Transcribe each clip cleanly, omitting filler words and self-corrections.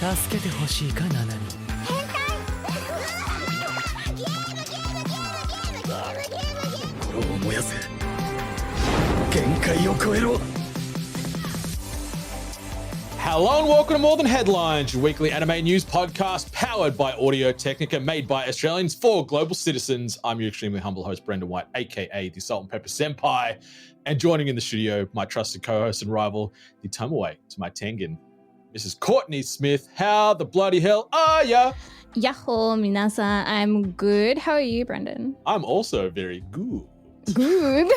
助けてほしいかナナに。心を燃やせ。限界を超えろ。 Hello and welcome to More Than Headlines, your weekly anime news podcast powered by Audio Technica, made by Australians for global citizens. I'm your extremely humble host, Brendan White, aka the Salt and Pepper Senpai. And joining in the studio, my trusted co-host and rival, the Tomoe to my Tengen, Mrs. Courtney Smith. How the bloody hell are ya? Yahoo, minasan. I'm good. How are you, Brendan? I'm also very good. Good.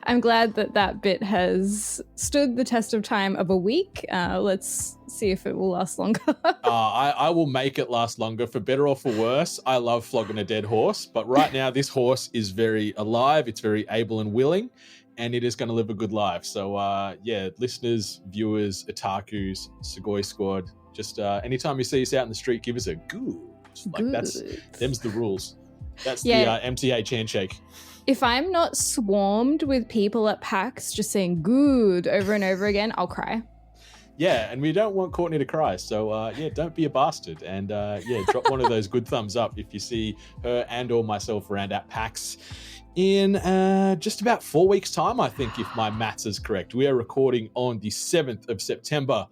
I'm glad that bit has stood the test of time of a week. Let's see if it will last longer. I will make it last longer, for better or for worse. I love flogging a dead horse, but right now this horse is very alive. It's very able and willing, and it is going to live a good life. So yeah, listeners, viewers, otakus, Sugoi Squad, just anytime you see us out in the street, give us a good. Like them's the rules. That's the MTH handshake. If I'm not swarmed with people at PAX just saying good over and over again, I'll cry. Yeah, and we don't want Courtney to cry. So yeah, don't be a bastard. And yeah, drop one of those good thumbs up if you see her and or myself around at PAX in just about 4 weeks' time, I think, if my maths is correct. We are recording on the 7th of September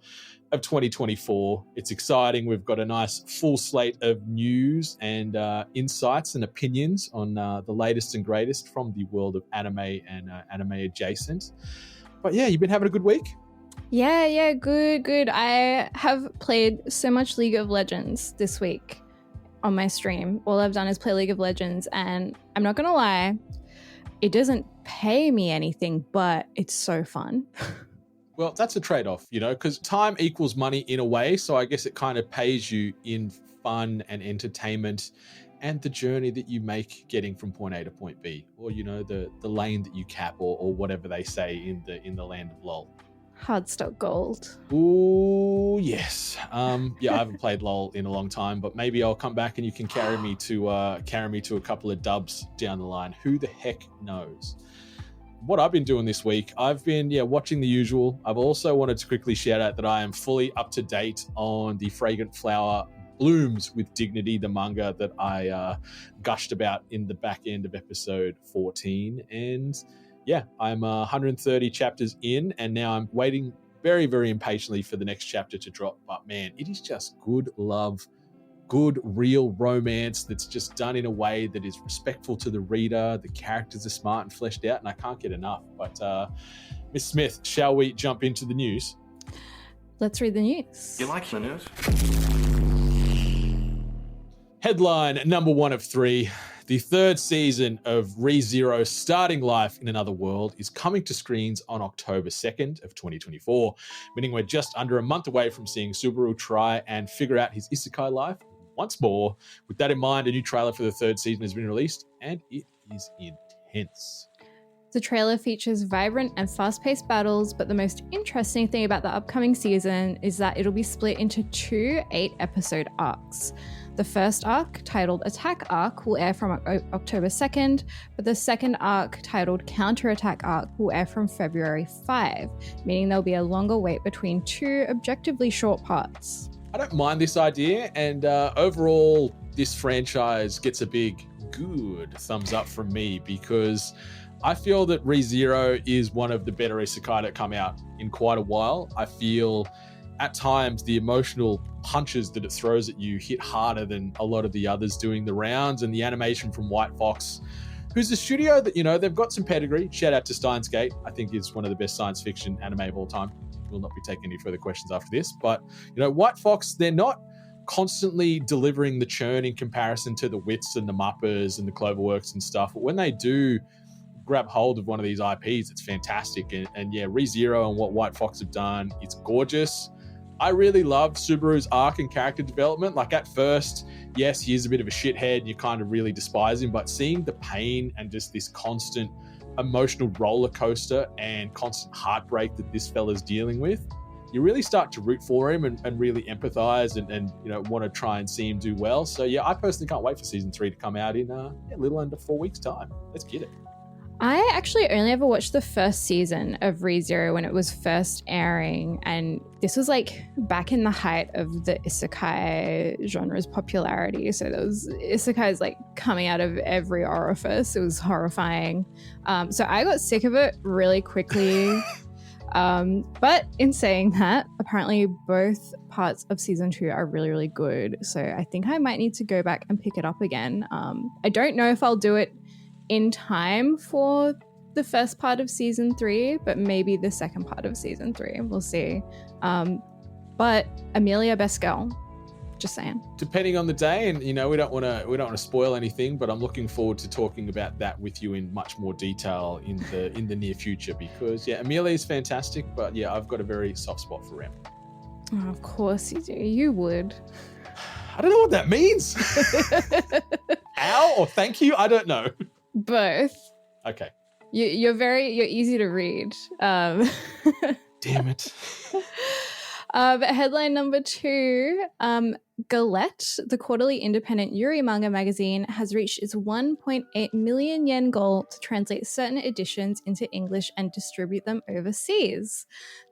of 2024. It's exciting. We've got a nice full slate of news and insights and opinions on the latest and greatest from the world of anime and anime adjacent. But yeah, you've been having a good week? Yeah, good. I have played so much League of Legends this week on my stream. All I've done is play League of Legends, and I'm not gonna lie, it doesn't pay me anything, but it's so fun. Well, that's a trade-off, you know, because time equals money in a way. So I guess it kind of pays you in fun and entertainment and the journey that you make getting from point A to point B, or, you know, the lane that you cap, or whatever they say in the land of LOL. Hard stock gold. Ooh, yes. Yeah, I haven't played LOL in a long time, but maybe I'll come back and you can carry me to a couple of dubs down the line. Who the heck knows? What I've been doing this week, I've been watching the usual. I've also wanted to quickly shout out that I am fully up to date on the Fragrant Flower Blooms with Dignity, the manga that I gushed about in the back end of episode 14. And yeah, I'm 130 chapters in, and now I'm waiting very, very impatiently for the next chapter to drop. But man, it is just good love, good real romance that's just done in a way that is respectful to the reader. The characters are smart and fleshed out, and I can't get enough. But Miss Smith, shall we jump into the news? Let's read the news. You like the news? Headline number 1 of 3. The third season of ReZero Starting Life in Another World is coming to screens on October 2nd of 2024, meaning we're just under a month away from seeing Subaru try and figure out his isekai life once more. With that in mind, a new trailer for the third season has been released, and it is intense. The trailer features vibrant and fast-paced battles, but the most interesting thing about the upcoming season is that it'll be split into 2 8-episode arcs. The first arc, titled Attack Arc, will air from October 2nd, but the second arc, titled Counterattack Arc, will air from February 5, meaning there'll be a longer wait between 2 objectively short parts. I don't mind this idea, and overall, this franchise gets a big good thumbs up from me, because I feel that ReZero is one of the better isekai that come out in quite a while. I feel at times the emotional punches that it throws at you hit harder than a lot of the others doing the rounds, and the animation from White Fox, who's a studio that, you know, they've got some pedigree. Shout out to Steins Gate. I think is one of the best science fiction anime of all time. We'll not be taking any further questions after this, but, you know, White Fox, they're not constantly delivering the churn in comparison to the Wits and the Muppers and the Cloverworks and stuff, but when they do grab hold of one of these IPs, it's fantastic. And yeah, ReZero and what White Fox have done, it's gorgeous. I really love Subaru's arc and character development. Like, at first, yes, he is a bit of a shithead and you kind of really despise him, but seeing the pain and just this constant emotional roller coaster and constant heartbreak that this fella's dealing with, you really start to root for him and really empathize and you know, want to try and see him do well. So yeah, I personally can't wait for season 3 to come out in a little under 4 weeks' time. Let's get it. I actually only ever watched the first season of ReZero when it was first airing, and this was like back in the height of the isekai genre's popularity. So there was isekais like coming out of every orifice. It was horrifying. So I got sick of it really quickly. But in saying that, apparently both parts of season 2 are really, really good. So I think I might need to go back and pick it up again. I don't know if I'll do it in time for the first part of season 3, but maybe the second part of season 3. We'll see. But Amelia, best girl. Just saying. Depending on the day, and we don't want to spoil anything, but I'm looking forward to talking about that with you in much more detail in the near future, because Amelia is fantastic, but I've got a very soft spot for Rem. Oh, of course you do. You would. I don't know what that means. Ow or thank you? I don't know. Both. Okay. You're easy to read. Damn it. Headline number 2, Galette, the quarterly independent Yuri manga magazine, has reached its 1.8 million yen goal to translate certain editions into English and distribute them overseas.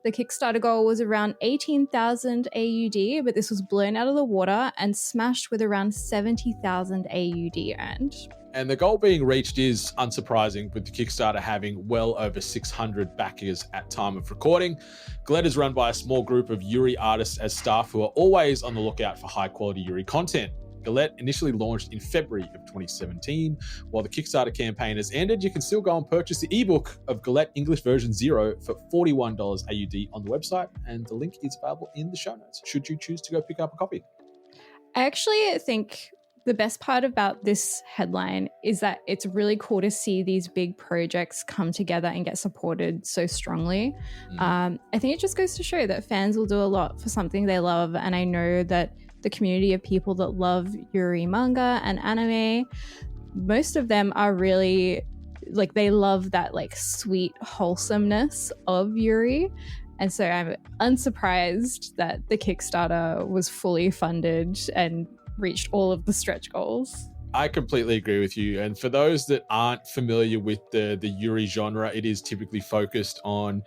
The Kickstarter goal was around 18,000 AUD, but this was blown out of the water and smashed with around 70,000 AUD earned. And the goal being reached is unsurprising, with the Kickstarter having well over 600 backers at time of recording. Galette is run by a small group of Yuri artists as staff who are always on the lookout for high-quality Yuri content. Galette initially launched in February of 2017. While the Kickstarter campaign has ended, you can still go and purchase the ebook of Galette English version 0 for $41 AUD on the website, and the link is available in the show notes, should you choose to go pick up a copy. I actually think the best part about this headline is that it's really cool to see these big projects come together and get supported so strongly. I think it just goes to show that fans will do a lot for something they love, and I know that the community of people that love Yuri manga and anime, most of them are really like, they love that like sweet wholesomeness of Yuri. And so I'm unsurprised that the Kickstarter was fully funded and reached all of the stretch goals. I completely agree with you. And for those that aren't familiar with the Yuri genre, it is typically focused on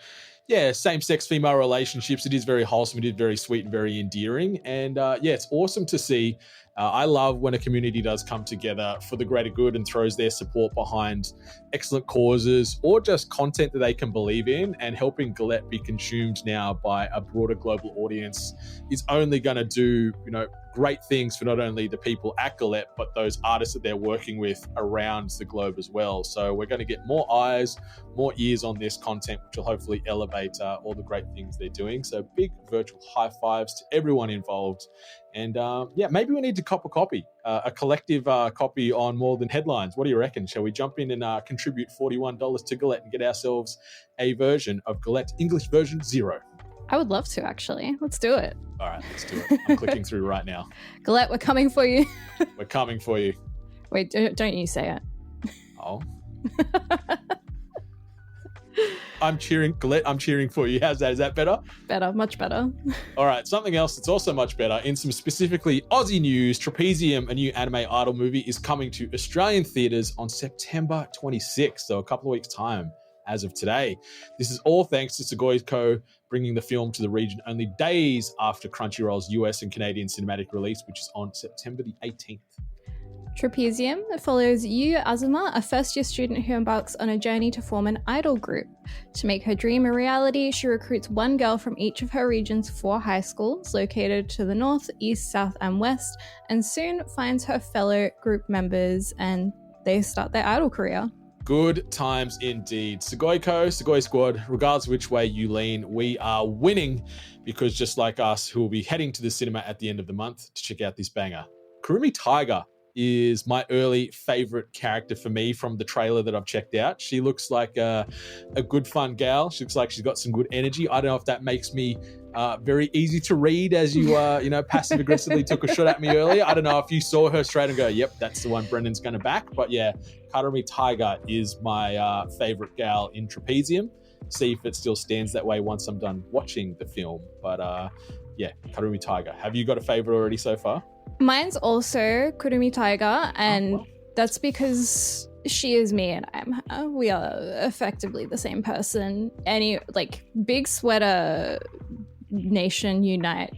same-sex female relationships. It is very wholesome. It is very sweet and very endearing. And it's awesome to see. I love when a community does come together for the greater good and throws their support behind excellent causes or just content that they can believe in, and helping Galette be consumed now by a broader global audience is only going to do, great things for not only the people at Galette, but those artists that they're working with around the globe as well. So we're going to get more eyes, more ears on this content, which will hopefully elevate all the great things they're doing. So big virtual high fives to everyone involved. And maybe we need to cop a copy, a collective copy on More Than Headlines. What do you reckon? Shall we jump in and contribute $41 to Galette and get ourselves a version of Galette English version 0? I would love to, actually. Let's do it. All right, let's do it. I'm clicking through right now. Galette, we're coming for you. We're coming for you. Wait, don't you say it. Oh. I'm cheering, Galette, I'm cheering for you. How's that? Is that better? Better, much better. All right, something else that's also much better. In some specifically Aussie news, Trapezium, a new anime idol movie, is coming to Australian theatres on September 26th, so a couple of weeks' time as of today. This is all thanks to Delico bringing the film to the region only days after Crunchyroll's US and Canadian cinematic release, which is on September the 18th. Trapezium follows Yu Azuma, a first-year student who embarks on a journey to form an idol group. To make her dream a reality, she recruits one girl from each of her region's 4 high schools, located to the north, east, south, and west, and soon finds her fellow group members, and they start their idol career. Good times indeed. Sugoi Squad, regardless of which way you lean, we are winning, because just like us, who will be heading to the cinema at the end of the month to check out this banger. Kurumi Tiger is my early favorite character for me from the trailer that I've checked out. She looks like a good fun gal. She looks like she's got some good energy. I don't know if that makes me very easy to read, as you passive aggressively took a shot at me earlier. I don't know if you saw her straight and go, yep, that's the one Brendan's going to back. But yeah, Kurumi Tiger is my favorite gal in Trapezium. See if it still stands that way once I'm done watching the film. But Kurumi Tiger. Have you got a favorite already so far? Mine's also Kurumi Tiger, and that's because she is me and I'm her. We are effectively the same person. Any like big sweater nation unite.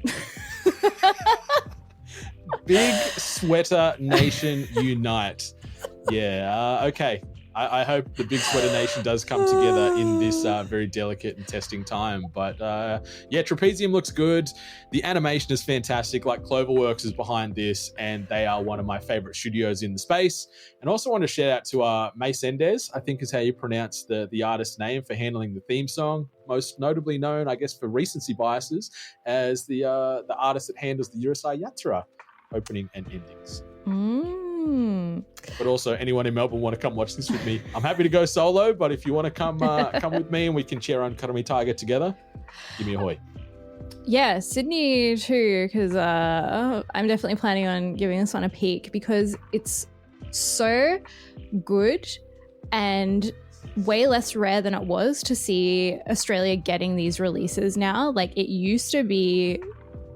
Big sweater nation unite. Yeah. Okay. I hope the Big Sweater Nation does come together in this very delicate and testing time. But yeah, Trapezium looks good. The animation is fantastic. Like Cloverworks is behind this, and they are one of my favorite studios in the space. And also want to shout out to May Sendez, I think is how you pronounce the artist's name, for handling the theme song. Most notably known, I guess, for recency biases, as the artist that handles the Urusei Yatsura opening and endings. But also, anyone in Melbourne want to come watch this with me, I'm happy to go solo, but if you want to come with me and we can cheer on Karumi Tiger together, give me a hoy. Yeah, Sydney too, because I'm definitely planning on giving this one a peek because it's so good and way less rare than it was to see Australia getting these releases now. Like, it used to be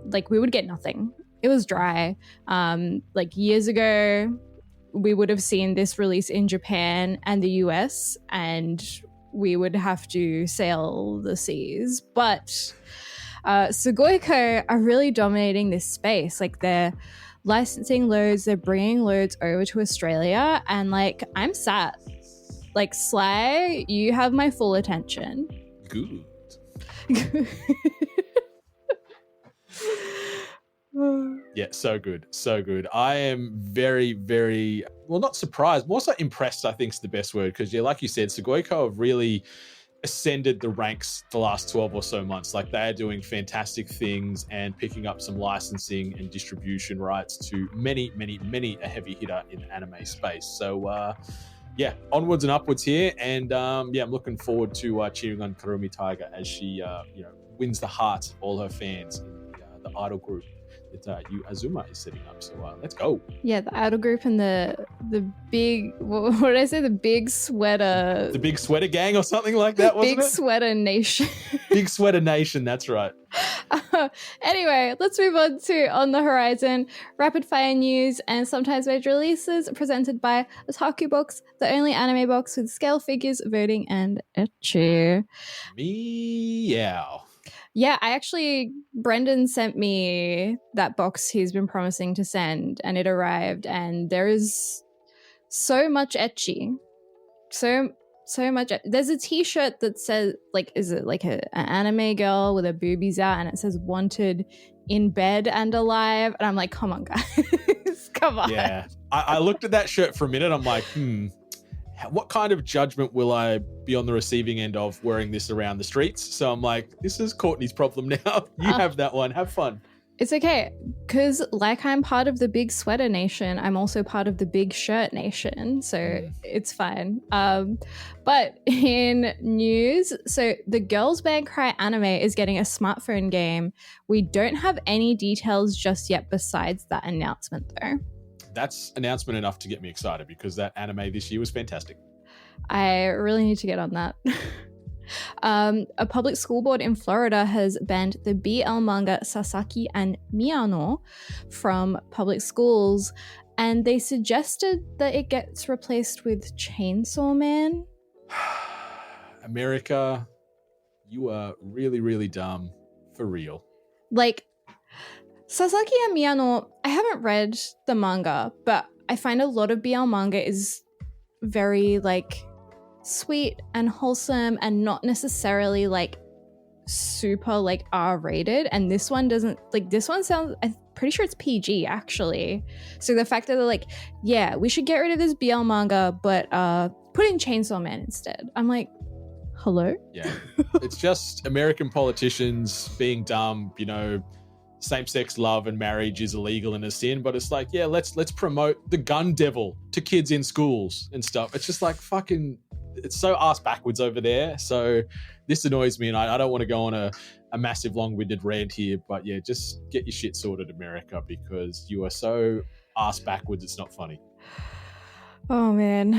like we would get nothing. It was dry. Like years ago, we would have seen this release in Japan and the US, and we would have to sail the seas. But Sugoiko are really dominating this space. Like, they're licensing loads, they're bringing loads over to Australia, and like, I'm sat. Like, Sly, you have my full attention. Good. Yeah, so good. So good. I am very, very, well, not surprised, more so impressed, I think is the best word. Because, yeah, like you said, Sugoiko have really ascended the ranks the last 12 or so months. Like, they're doing fantastic things and picking up some licensing and distribution rights to many, many, many a heavy hitter in the anime space. So, yeah, onwards and upwards here. And, yeah, I'm looking forward to cheering on Karumi Tiger as she, wins the hearts of all her fans in the idol group that Yu Azuma is setting up. So let's go. Yeah, the idol group and the big, what did I say? The big sweater. The big sweater gang or something like that, wasn't it? Big sweater nation. Big sweater nation, that's right. Anyway, let's move on to On the Horizon, rapid fire news and sometimes major releases presented by Otaku Box, the only anime box with scale figures, voting, and ecchi. Meow. Yeah, Brendan sent me that box he's been promising to send, and it arrived, and there is so much ecchi. So much. There's a t-shirt that says, like, is it like an anime girl with her boobies out, and it says wanted in bed and alive, and I'm like, come on, guys. Come on. Yeah. I looked at that shirt for a minute. I'm like, what kind of judgment will I be on the receiving end of wearing this around the streets? So I'm like, this is Courtney's problem now. You have that one. Have fun. It's okay, because like I'm part of the Big Sweater Nation, I'm also part of the Big Shirt Nation, so it's fine. But in news, so the Girls Band Cry anime is getting a smartphone game. We don't have any details just yet besides that announcement, though. That's announcement enough to get me excited, because that anime this year was fantastic. I really need to get on that. A public school board in Florida has banned the BL manga Sasaki and Miyano from public schools, and they suggested that it gets replaced with Chainsaw Man. America, you are really, really dumb. For real. Like, Sasaki and Miyano, I haven't read the manga, but I find a lot of BL manga is very, like, sweet and wholesome and not necessarily, like, super, like, R-rated. And this one doesn't, like, this one sounds, I'm pretty sure it's PG, actually. So the fact that they're like, yeah, we should get rid of this BL manga, but put in Chainsaw Man instead. I'm like, hello? Yeah. It's just American politicians being dumb, same-sex love and marriage is illegal and a sin, but it's like, yeah, let's promote the gun devil to kids in schools and stuff. It's just like fucking, it's so ass backwards over there. So this annoys me, and I don't want to go on a massive long-winded rant here, but yeah, just get your shit sorted, America, because you are so ass backwards, it's not funny. Oh man.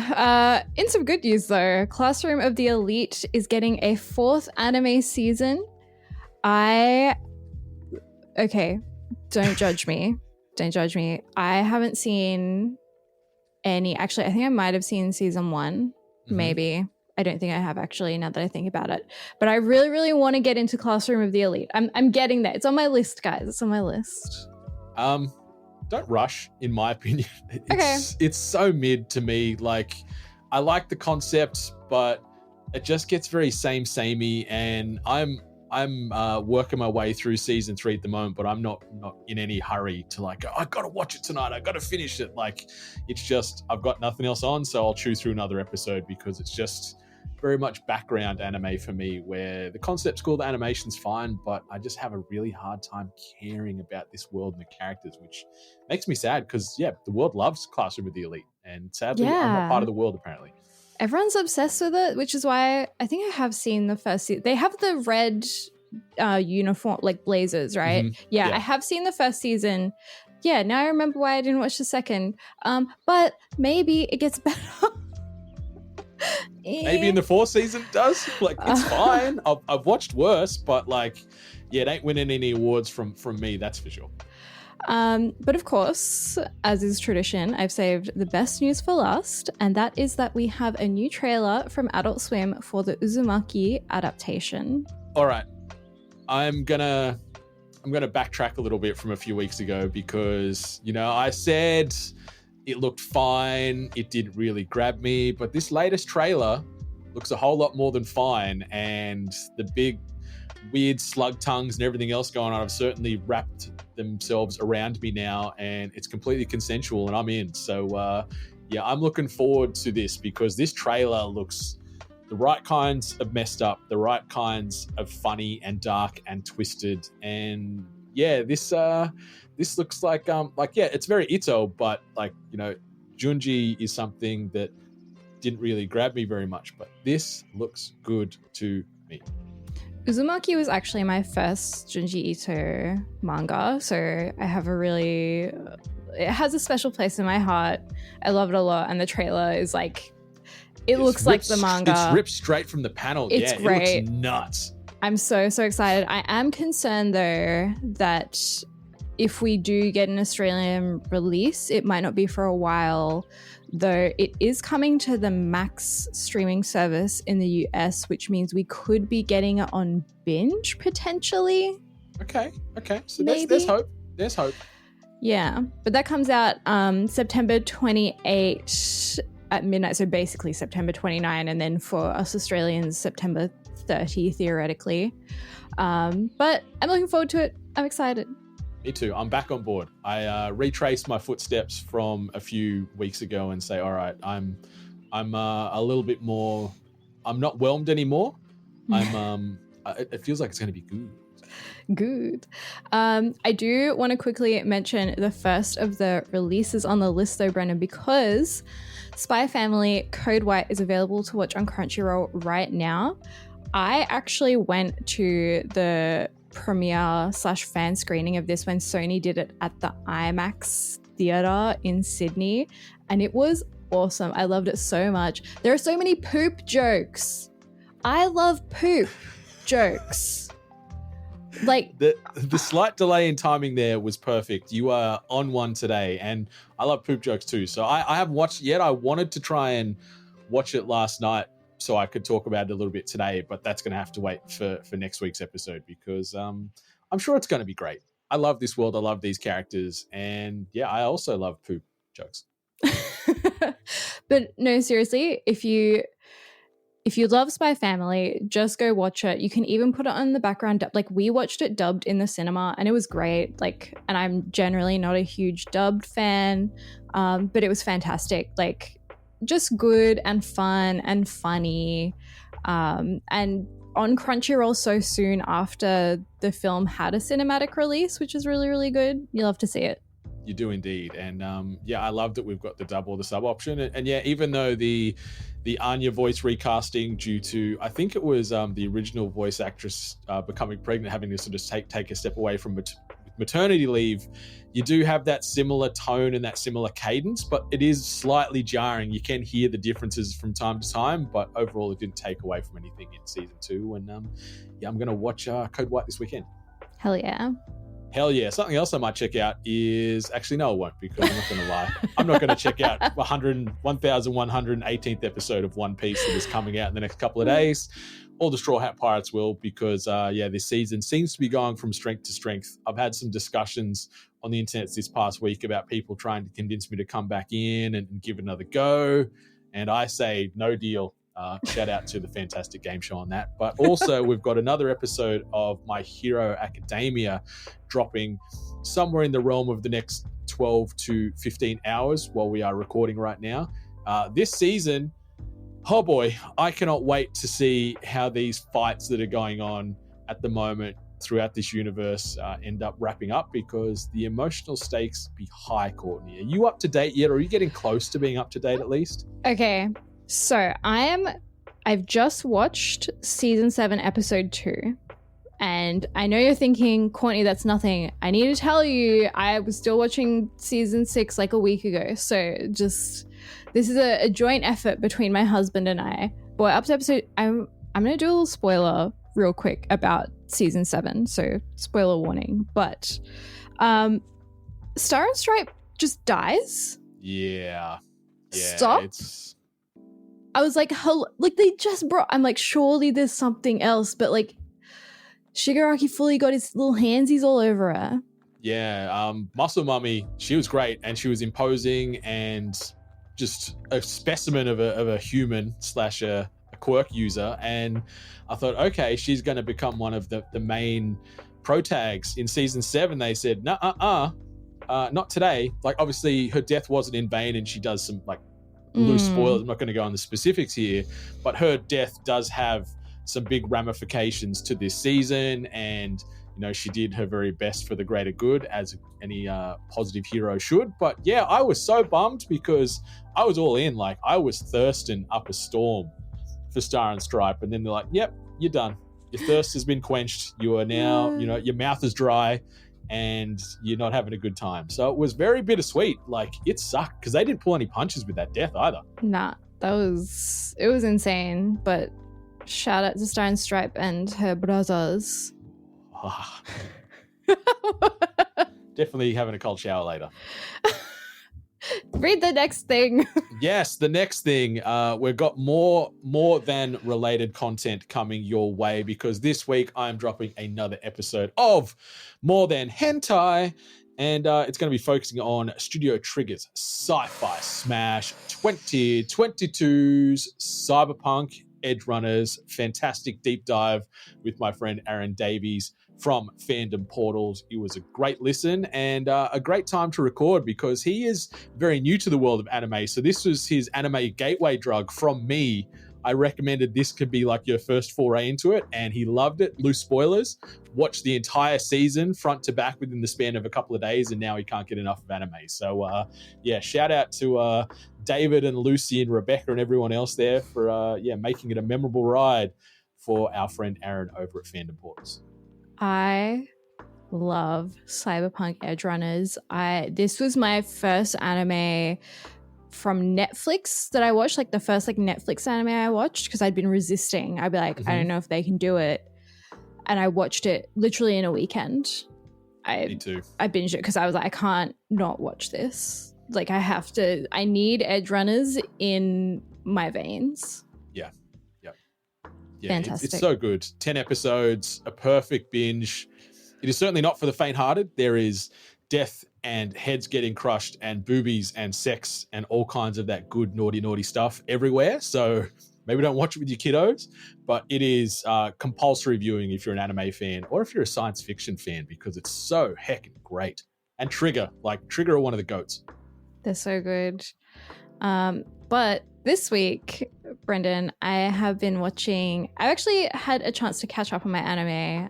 In some good news though, Classroom of the Elite is getting a 4th anime season. Okay, don't judge me. Don't judge me. I haven't seen any. Actually, I think I might have seen season 1, Mhm. maybe. I don't think I have actually, now that I think about it. But I really, really want to get into Classroom of the Elite. I'm getting there. It's on my list, guys. It's on my list. Don't rush, in my opinion. It's so mid to me. Like, I like the concept, but it just gets very samey. And I'm working my way through season 3 at the moment, but I'm not in any hurry to like, I gotta watch it tonight. I gotta finish it. Like, it's just, I've got nothing else on, so I'll chew through another episode because it's just very much background anime for me, where the concept's cool, the animation's fine, but I just have a really hard time caring about this world and the characters, which makes me sad because, yeah, the world loves Classroom of the Elite, and sadly, I'm not part of the world apparently. Everyone's obsessed with it, which is why I think I have seen the first season. They have the red uniform, like blazers, right? Mm-hmm. Yeah, I have seen the first season. Yeah, now I remember why I didn't watch the second. But maybe it gets better. Maybe in the 4th season it does. Like, it's fine. I've watched worse, but like, yeah, it ain't winning any awards from me, that's for sure. But of course, as is tradition, I've saved the best news for last, and that is that we have a new trailer from Adult Swim for the Uzumaki adaptation. All right, I'm gonna backtrack a little bit from a few weeks ago because, you know, I said it looked fine, it didn't really grab me, but this latest trailer looks a whole lot more than fine, and the big weird slug tongues and everything else going on have certainly wrapped themselves around me now, and it's completely consensual and I'm in. So yeah, I'm looking forward to this because this trailer looks the right kinds of messed up, the right kinds of funny and dark and twisted, and yeah, this looks like yeah, it's very Ito, but like, you know, Junji is something that didn't really grab me very much, but this looks good to me. Uzumaki was actually my first Junji Ito manga, so I have it has a special place in my heart. I love it a lot, and the trailer is like, it looks like the manga. It's ripped straight from the panel. It's great. It looks nuts. I'm so excited. I am concerned though that if we do get an Australian release, it might not be for a while, though it is coming to the Max streaming service in the US, which means we could be getting it on binge potentially. Okay. So there's hope. There's hope. Yeah, but that comes out September 28 at midnight, so basically September 29, and then for us Australians, September 30 theoretically. But I'm looking forward to it. I'm excited. Me too. I'm back on board. I retraced my footsteps from a few weeks ago and say, all right, I'm a little bit more. I'm not whelmed anymore. It feels like it's going to be good. I do want to quickly mention the first of the releases on the list though, Brennan, because Spy Family Code White is available to watch on Crunchyroll right now. I actually went to the premiere/fan screening of this when Sony did it at the IMAX theater in Sydney, and it was awesome. I loved it so much. There are so many poop jokes. I love poop jokes. Like the slight delay in timing there was perfect. You are on one today, and I love poop jokes too. So I haven't watched it yet. I wanted to try and watch it last night so I could talk about it a little bit today, but that's going to have to wait for next week's episode because I'm sure it's going to be great. I love this world. I love these characters. And yeah, I also love poop jokes. But no, seriously, if you love Spy Family, just go watch it. You can even put it on the background. Like, we watched it dubbed in the cinema and it was great. Like, and I'm generally not a huge dubbed fan, but it was fantastic. Like, just good and fun and funny, and on Crunchyroll so soon after the film had a cinematic release, which is really, really good. You'll love to see it. You do indeed. And yeah, I love that we've got the dub or the sub option. And yeah, even though the Anya voice recasting due to, I think it was the original voice actress becoming pregnant, having to sort of take a step away from maternity leave, you do have that similar tone and that similar cadence, but it is slightly jarring. You can hear the differences from time to time, but overall it didn't take away from anything in season 2. And yeah, I'm going to watch Code White this weekend. Hell yeah. Hell yeah. Something else I might check out is actually, no, I won't, because I'm not going to lie. I'm not going to check out 1118th episode of One Piece that is coming out in the next couple of days. All the Straw Hat Pirates will, because this season seems to be going from strength to strength. I've had some discussions on the internet this past week about people trying to convince me to come back in and give it another go. And I say no deal. Shout out to the Fantastic Game Show on that. But also we've got another episode of My Hero Academia dropping somewhere in the realm of the next 12 to 15 hours while we are recording right now. This season, oh boy, I cannot wait to see how these fights that are going on at the moment throughout this universe end up wrapping up, because the emotional stakes be high, Courtney. Are you up to date yet, or are you getting close to being up to date at least? Okay, so I've just watched season 7, episode 2. And I know you're thinking, Courtney, that's nothing. I need to tell you, I was still watching season 6 like a week ago. So this is a joint effort between my husband and I. But up to episode, I'm going to do a little spoiler real quick about season 7. So spoiler warning. But Star and Stripe just dies. Yeah. Stop. I was like, they just brought, I'm like, surely there's something else. But like, Shigaraki fully got his little handsies all over her. Yeah, Muscle Mummy, she was great, and she was imposing and just a specimen of a human / a quirk user. And I thought, okay, she's going to become one of the main pro tags. In season 7, they said, not today. Like, obviously, her death wasn't in vain, and she does some like loose spoilers. I'm not going to go on the specifics here, but her death does have some big ramifications to this season, and she did her very best for the greater good, as any positive hero should. But yeah, I was so bummed, because I was all in. Like, I was thirsting up a storm for Star and Stripe, and then they're like, yep, you're done, your thirst has been quenched, you are now your mouth is dry and you're not having a good time. So it was very bittersweet. Like, it sucked because they didn't pull any punches with that death either. Nah, it was insane. But shout out to Star and Stripe and her brothers. Definitely having a cold shower later. Read the next thing. Yes, the next thing. We've got more than related content coming your way, because this week I'm dropping another episode of More Than Hentai, and it's going to be focusing on Studio Trigger's Sci-Fi Smash 2022's Cyberpunk Edgerunners. Fantastic deep dive with my friend Aaron Davies from Fandom Portals. It was a great listen and a great time to record, because he is very new to the world of anime. So this was his anime gateway drug from me. I recommended this could be like your first foray into it, and he loved it. Loose spoilers. Watched the entire season front to back within the span of a couple of days, and now he can't get enough of anime. So shout out to David and Lucy and Rebecca and everyone else there for making it a memorable ride for our friend Aaron over at Fandom Portals. I love Cyberpunk Edgerunners. This was my first anime from Netflix that I watched, like the first Netflix anime I watched, because I'd been resisting. I'd be like, I don't know if they can do it. And I watched it literally in a weekend. Me too. I binged it because I was like, I can't not watch this. Like, I need Edgerunners in my veins. Yeah. Fantastic. It's so good. 10 episodes, a perfect binge. It is certainly not for the faint-hearted. There is death and heads getting crushed and boobies and sex and all kinds of that good naughty stuff everywhere. So maybe don't watch it with your kiddos, but it is compulsory viewing if you're an anime fan or if you're a science fiction fan, because it's so heckin' great. And Trigger are one of the GOATs. They're so good. But this week, Brendan, I have been watching. I actually had a chance to catch up on my anime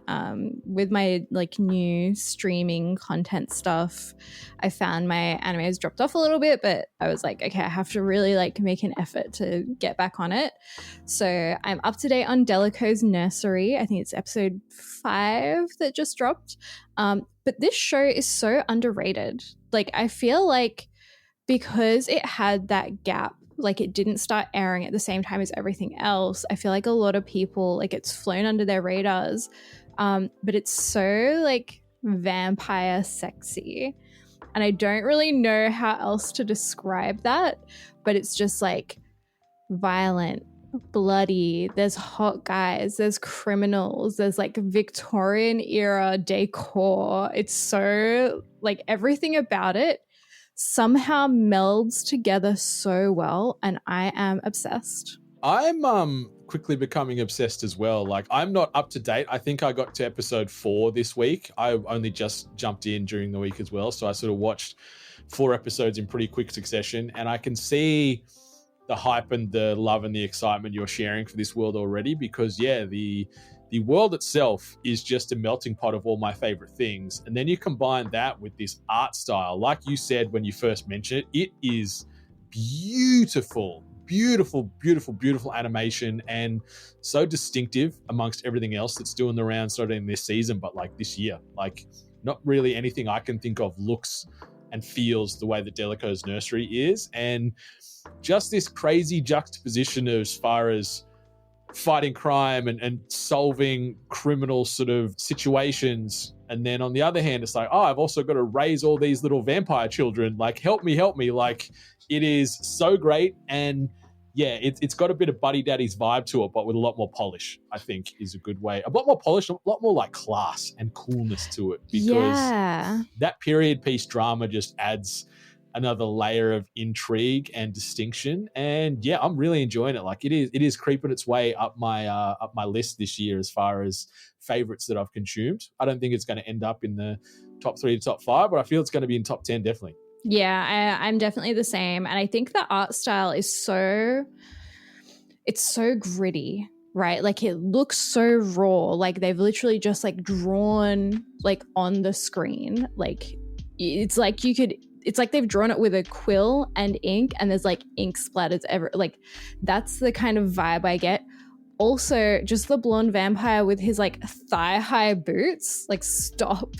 with my new streaming content stuff. I found my anime has dropped off a little bit, but I was like, okay, I have to really make an effort to get back on it. So I'm up to date on Delico's Nursery. I think it's episode 5 that just dropped. But this show is so underrated. I feel like because it had that gap, it didn't start airing at the same time as everything else, I feel like a lot of people, it's flown under their radars. But it's so vampire sexy. And I don't really know how else to describe that, but it's just like violent, bloody, there's hot guys, there's criminals, there's like Victorian era decor. It's so like everything about it somehow melds together so well, and I am obsessed. I'm quickly becoming obsessed as well. Like, I'm not up to date. I think I got to episode 4 this week. I only just jumped in during the week as well, so I sort of watched 4 episodes in pretty quick succession, and I can see the hype and the love and the excitement you're sharing for this world already, because the world itself is just a melting pot of all my favorite things. And then you combine that with this art style, like you said when you first mentioned it, it is beautiful animation, and so distinctive amongst everything else that's doing the rounds starting this season, but like this year, like not really anything I can think of looks and feels the way that Delico's Nursery is. And just this crazy juxtaposition as far as fighting crime and solving criminal sort of situations. And then on the other hand, it's like, oh, I've also got to raise all these little vampire children. Like, help me. Like, it is so great. And yeah, it's got a bit of Buddy Daddy's vibe to it, but with a lot more polish, I think is a good way. A lot more polish, a lot more like class and coolness to it, because that period piece drama just adds another layer of intrigue and distinction. And yeah, I'm really enjoying it. Like, it is creeping its way up my list this year as far as favorites that I've consumed. I don't think it's going to end up in the top 3 to top 5, but I feel it's going to be in top 10 definitely. Yeah, I'm definitely the same. And I think the art style is so gritty, right? Like, it looks so raw. Like, they've literally just like drawn like on the screen. Like, it's like it's like they've drawn it with a quill and ink, and there's like ink splatters like, that's the kind of vibe I get. Also, just the blonde vampire with his like thigh-high boots, like, stop.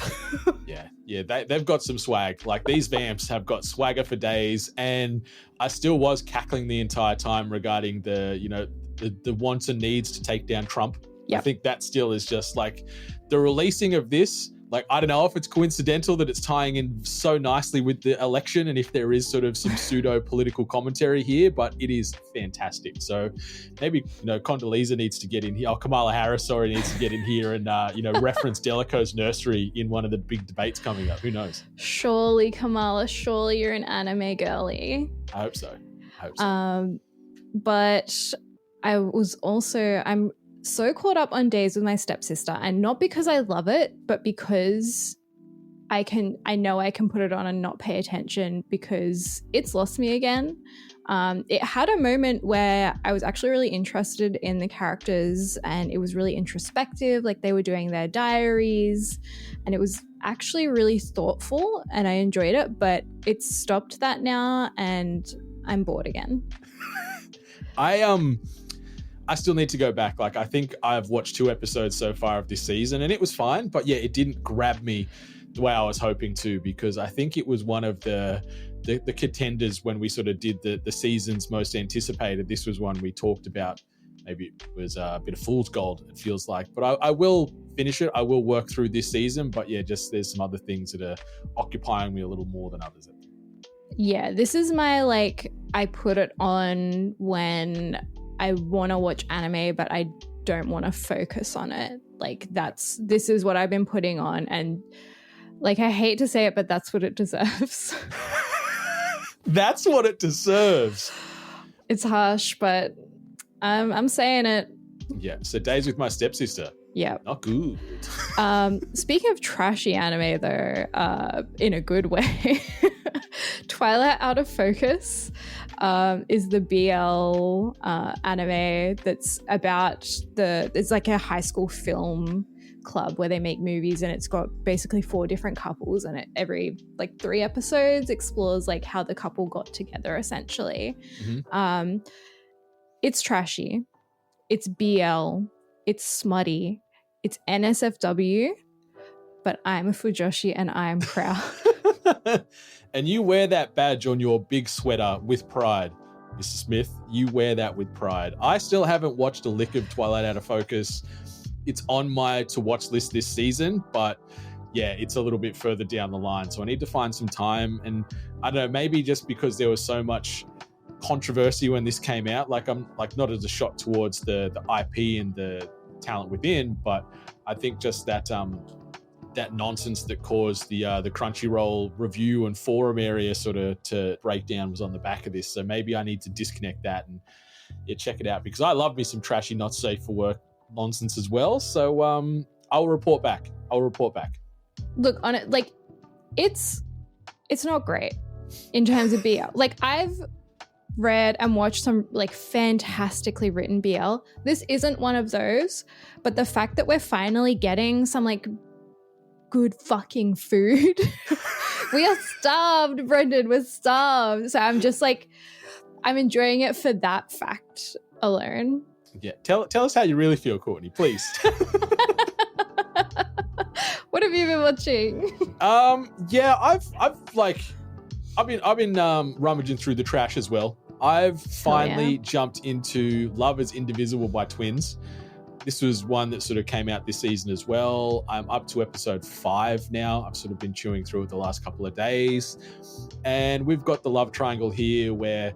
Yeah, they've got some swag. Like, these vamps have got swagger for days, and I still was cackling the entire time regarding the wants and needs to take down Trump. Yep. I think that still is just like the releasing of this. Like, I don't know if it's coincidental that it's tying in so nicely with the election, and if there is sort of some pseudo political commentary here, but it is fantastic. So maybe, Condoleezza needs to get in here. Kamala Harris, needs to get in here and, reference Delico's Nursery in one of the big debates coming up. Who knows? Surely, Kamala, surely you're an anime girly. I hope so. But I'm so caught up on Days with my stepsister, and not because I love it, but because I know I can put it on and not pay attention, because it's lost me again. It had a moment where I was actually really interested in the characters, and it was really introspective, like they were doing their diaries, and it was actually really thoughtful, and I enjoyed it, but it's stopped that now, and I'm bored again. I still need to go back. Like, I think I've watched 2 episodes so far of this season, and it was fine. But yeah, it didn't grab me the way I was hoping to, because I think it was one of the contenders when we sort of did the season's most anticipated. This was one we talked about. Maybe it was a bit of fool's gold, it feels like. But I will finish it. I will work through this season. But yeah, just there's some other things that are occupying me a little more than others. Yeah, this is my, like, I put it on when I want to watch anime, but I don't want to focus on it. Like, this is what I've been putting on, and like, I hate to say it, but that's what it deserves. That's what it deserves. It's harsh, but I'm saying it. Yeah. So Days with my stepsister. Yeah. Not good. Speaking of trashy anime, though, in a good way, Twilight Out of Focus is the BL anime that's about it's like a high school film club where they make movies, and it's got basically 4 different couples, and every like 3 episodes explores like how the couple got together, essentially. Mm-hmm. It's trashy, it's BL, it's smutty, it's NSFW, but I'm a Fujoshi and I'm proud. And you wear that badge on your big sweater with pride, Mr. Smith. You wear that with pride. I still haven't watched a lick of Twilight Out of Focus. It's on my to watch list this season, but yeah, it's a little bit further down the line. So I need to find some time. And I don't know, maybe just because there was so much controversy when this came out, like I'm like not as a shot towards the IP and the talent within, but I think just that that nonsense that caused the Crunchyroll review and forum area sort of to break down was on the back of this. So maybe I need to disconnect that and check it out, because I love me some trashy, not safe for work nonsense as well. So I'll report back. Look, on it, like it's not great in terms of BL. Like I've read and watched some like fantastically written BL. This isn't one of those, but the fact that we're finally getting some like good fucking food. We are starved, Brendan. We're starved. So I'm just like, I'm enjoying it for that fact alone. Yeah. Tell us how you really feel, Courtney, please. What have you been watching? Yeah, I've been rummaging through the trash as well. I've finally jumped into Love is Indivisible by Twins. This was one that sort of came out this season as well. I'm up to episode 5 now. I've sort of been chewing through it the last couple of days. And we've got the love triangle here where,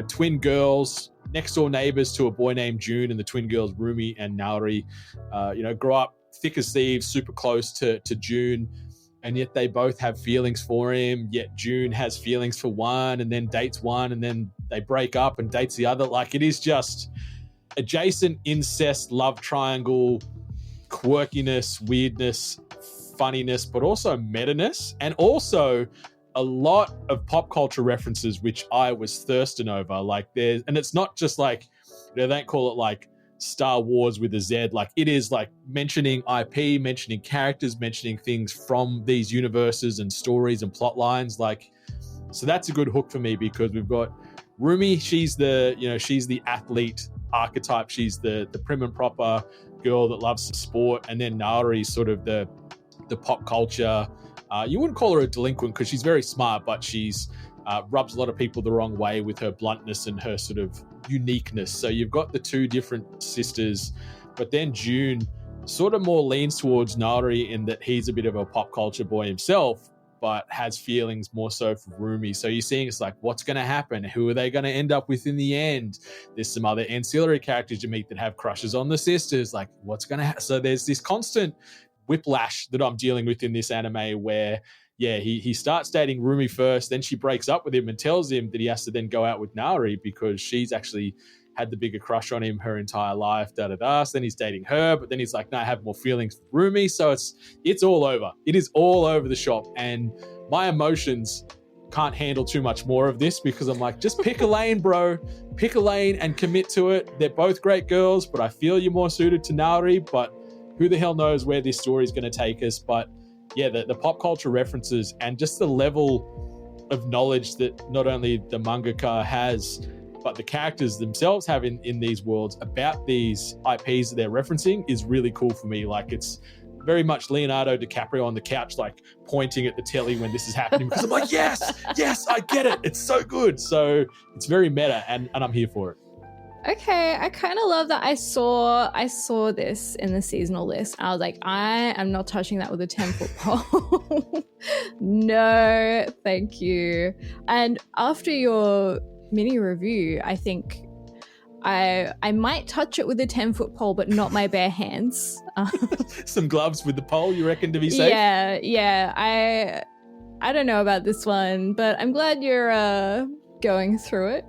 twin girls, next door neighbors to a boy named June, and the twin girls, Rumi and Naori, grow up thick as thieves, super close to June. And yet they both have feelings for him. Yet June has feelings for one and then dates one, and then they break up and dates the other. Like, it is just adjacent incest love triangle, quirkiness, weirdness, funniness, but also meta-ness, and also a lot of pop culture references, which I was thirsting over. Like, and it's not just like, they don't call it like Star Wars with a Z. Like, it is like mentioning IP, mentioning characters, mentioning things from these universes and stories and plot lines. Like, so that's a good hook for me, because we've got Rumi. She's the athlete archetype. She's the prim and proper girl that loves sport. And then Naori's sort of the pop culture. You wouldn't call her a delinquent because she's very smart, but she's rubs a lot of people the wrong way with her bluntness and her sort of uniqueness. So you've got the two different sisters, but then June sort of more leans towards Naori in that he's a bit of a pop culture boy himself, but has feelings more so for Rumi. So you're seeing it's like, what's going to happen? Who are they going to end up with in the end? There's some other ancillary characters you meet that have crushes on the sisters. Like, what's going to happen? So there's this constant whiplash that I'm dealing with in this anime where, yeah, he starts dating Rumi first, then she breaks up with him and tells him that he has to then go out with Naori because she's actually had the bigger crush on him her entire life, So then he's dating her, but then he's like, no, I have more feelings for Rumi. So it's all over. It is all over the shop. And my emotions can't handle too much more of this, because I'm like, just pick a lane, bro. Pick a lane and commit to it. They're both great girls, but I feel you're more suited to Naori, but who the hell knows where this story is going to take us. But yeah, the pop culture references and just the level of knowledge that not only the mangaka has, but the characters themselves have in these worlds about these IPs that they're referencing is really cool for me. Like, it's very much Leonardo DiCaprio on the couch, like pointing at the telly when this is happening, because I'm like, yes, I get it. It's so good. So it's very meta, and I'm here for it. Okay, I kind of love that. I saw this in the seasonal list. I was like, I am not touching that with a 10-foot pole. No, thank you. And after your mini review, I think I might touch it with a 10-foot pole, but not my bare hands. Some gloves with the pole, you reckon, to be safe? Yeah. I don't know about this one, but I'm glad you're going through it.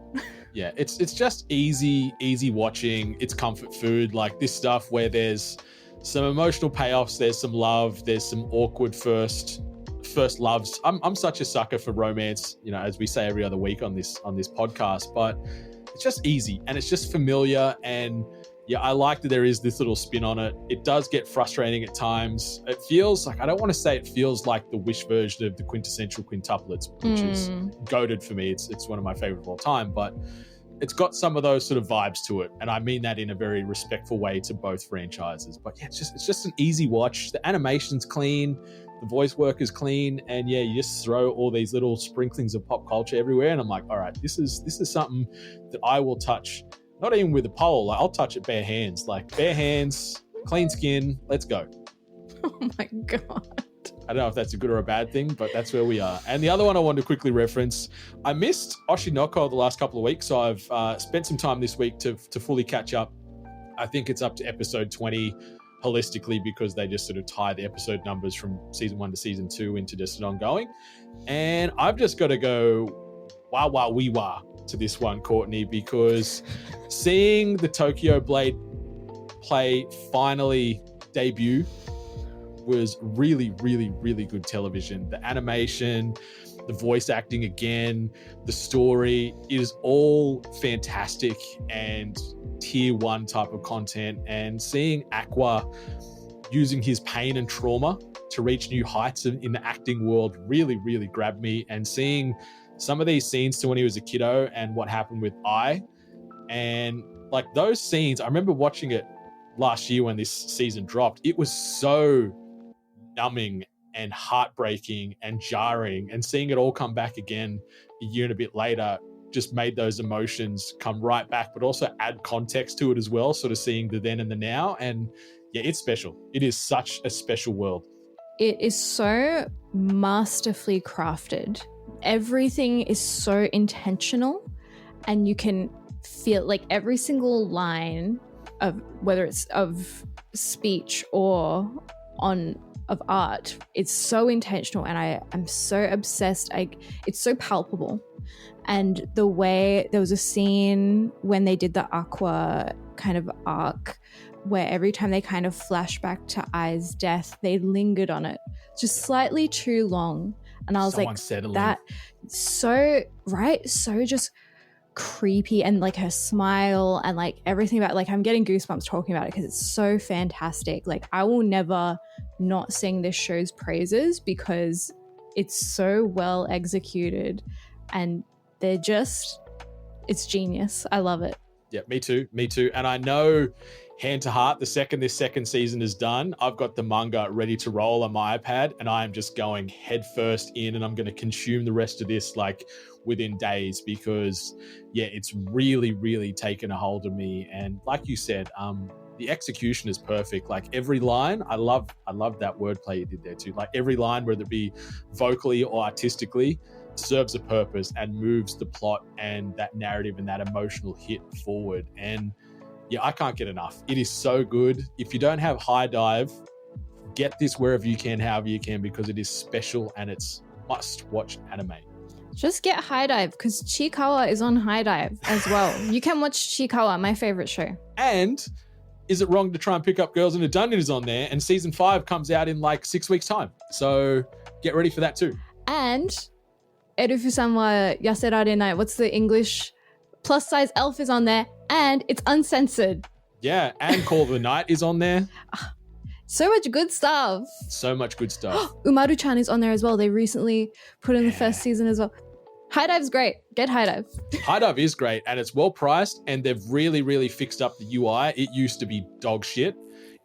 Yeah, it's just easy watching. It's comfort food, like this stuff where there's some emotional payoffs, there's some love, there's some awkward first loves. I'm such a sucker for romance, as we say every other week on this podcast, but it's just easy and it's just familiar. And yeah, I like that there is this little spin on it. It does get frustrating at times. It feels like, I don't want to say it feels like the Wish version of the quintessential quintuplets, which is goated for me. It's one of my favorite of all time, but it's got some of those sort of vibes to it. And I mean that in a very respectful way to both franchises. But yeah, it's just an easy watch. The animation's clean, the voice work is clean, and yeah, you just throw all these little sprinklings of pop culture everywhere. And I'm like, all right, this is something that I will touch. Not even with a pole, like I'll touch it bare hands, clean skin, let's go. Oh my God. I don't know if that's a good or a bad thing, but that's where we are. And the other one I wanted to quickly reference, I missed Oshi Noko the last couple of weeks, so I've spent some time this week to fully catch up. I think it's up to episode 20 holistically because they just sort of tie the episode numbers from season 1 to season 2 into just an ongoing. And I've just got to go wah wah wee wah to this one, Courtney, because seeing the Tokyo Blade play finally debut was really, really, really good television. The animation, the voice acting again, the story is all fantastic and tier 1 type of content. And seeing Aqua using his pain and trauma to reach new heights in the acting world really, really grabbed me. And seeing some of these scenes to when he was a kiddo and what happened with I, and like those scenes, I remember watching it last year when this season dropped. It was so numbing and heartbreaking and jarring, and seeing it all come back again a year and a bit later just made those emotions come right back, but also add context to it as well, sort of seeing the then and the now. And yeah, it's special. It is such a special world. It is so masterfully crafted. Everything is so intentional, and you can feel like every single line of whether it's of speech or of art, it's so intentional, and I'm so obsessed. It's so palpable. And the way there was a scene when they did the Aqua kind of arc where every time they kind of flash back to Ai's death, they lingered on it just slightly too long. And I was like, that so right, so just creepy, and like her smile and like everything about, like, I'm getting goosebumps talking about it because it's so fantastic. Like, I will never not sing this show's praises because it's so well executed, and it's genius. I love it. Yeah, me too. And I know, hand to heart, the second this second season is done, I've got the manga ready to roll on my iPad, and I am just going head first in, and I'm going to consume the rest of this like within days, because yeah, it's really, really taken a hold of me. And like you said, the execution is perfect. Like every line, I love that wordplay you did there too. Like every line, whether it be vocally or artistically, serves a purpose and moves the plot and that narrative and that emotional hit forward. And yeah, I can't get enough. It is so good. If you don't have High Dive, get this wherever you can, however you can, because it is special and it's must-watch anime. Just get High Dive, because Chikawa is on High Dive as well. You can watch Chikawa, my favorite show. And is it wrong to try and pick up Girls in a Dungeon is on there, and season 5 comes out in like 6 weeks' time. So get ready for that too. And Erufu-san wa Yaserarenai, what's the English? Plus size elf is on there, and it's uncensored. Yeah, and Call of the Night is on there. So much good stuff. Umaru-chan is on there as well. They recently put in the first season as well. High Dive's great. Get High Dive. High Dive is great, and it's well priced, and they've really, really fixed up the UI. It used to be dog shit.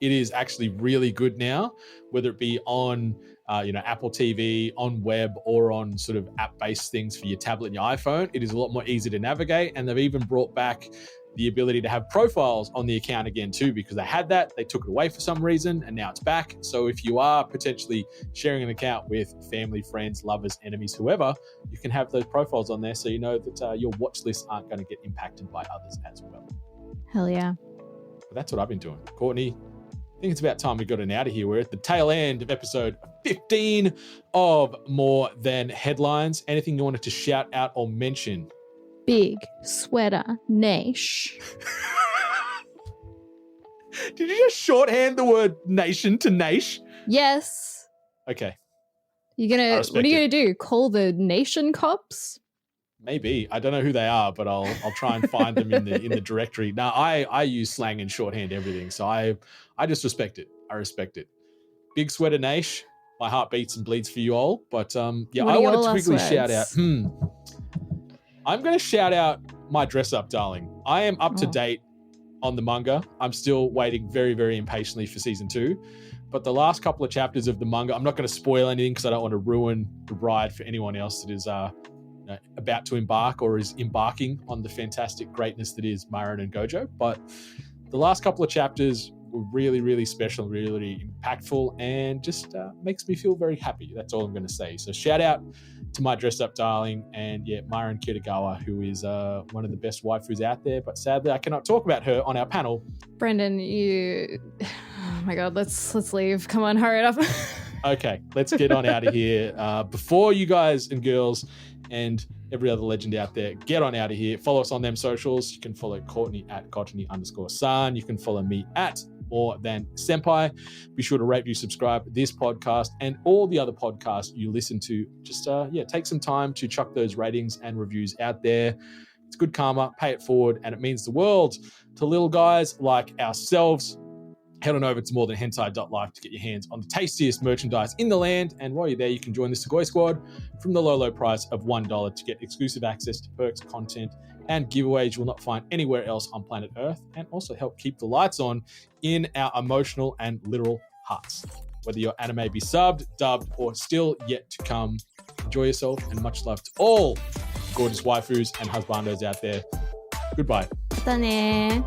It is actually really good now, whether it be on Apple TV, on web, or on sort of app-based things for your tablet and your iPhone. It is a lot more easy to navigate, and they've even brought back the ability to have profiles on the account again too, because they had that, they took it away for some reason, and now it's back. So if you are potentially sharing an account with family, friends, lovers, enemies, whoever, you can have those profiles on there so you know that your watch lists aren't going to get impacted by others as well. Hell yeah. But that's what I've been doing. Courtney, I think it's about time we got an out of here. We're at the tail end of episode 15 of More Than Headlines. Anything you wanted to shout out or mention? Big sweater Nash. Did you just shorthand the word nation to Nash? Yes. Okay. What are you gonna do? Call the nation cops? Maybe. I don't know who they are, but I'll try and find them in the directory. Now I use slang and shorthand everything, so I just respect it. I respect it. Big sweater Nash. My heart beats and bleeds for you all. But I wanted to quickly shout out. I'm going to shout out my dress up, darling. I am up to date on the manga. I'm still waiting very, very impatiently for season 2. But the last couple of chapters of the manga, I'm not going to spoil anything because I don't want to ruin the ride for anyone else that is about to embark or is embarking on the fantastic greatness that is Myron and Gojo. But the last couple of chapters, were really, really special, really impactful, and just makes me feel very happy. That's all I'm going to say. So shout out to my dressed up darling, and Myron Kitagawa, who is one of the best waifus out there, but sadly I cannot talk about her on our panel. Brendan, oh my god, let's leave. Come on, hurry it up. Okay, let's get on out of here. Before you guys and girls and every other legend out there, get on out of here. Follow us on them socials. You can follow Courtney at Courtney_San. You can follow me at More Than Senpai. Be sure to rate, review, subscribe this podcast and all the other podcasts you listen to. Just take some time to chuck those ratings and reviews out there. It's good karma. Pay it forward, and it means the world to little guys like ourselves. Head on over to morethanhentai.life to get your hands on the tastiest merchandise in the land. And while you're there, you can join the Sugoi Squad from the low price of $1 to get exclusive access to perks, content, and giveaways you will not find anywhere else on planet Earth, and also help keep the lights on in our emotional and literal hearts. Whether your anime be subbed, dubbed, or still yet to come, enjoy yourself, and much love to all gorgeous waifus and husbandos out there. Goodbye. またね。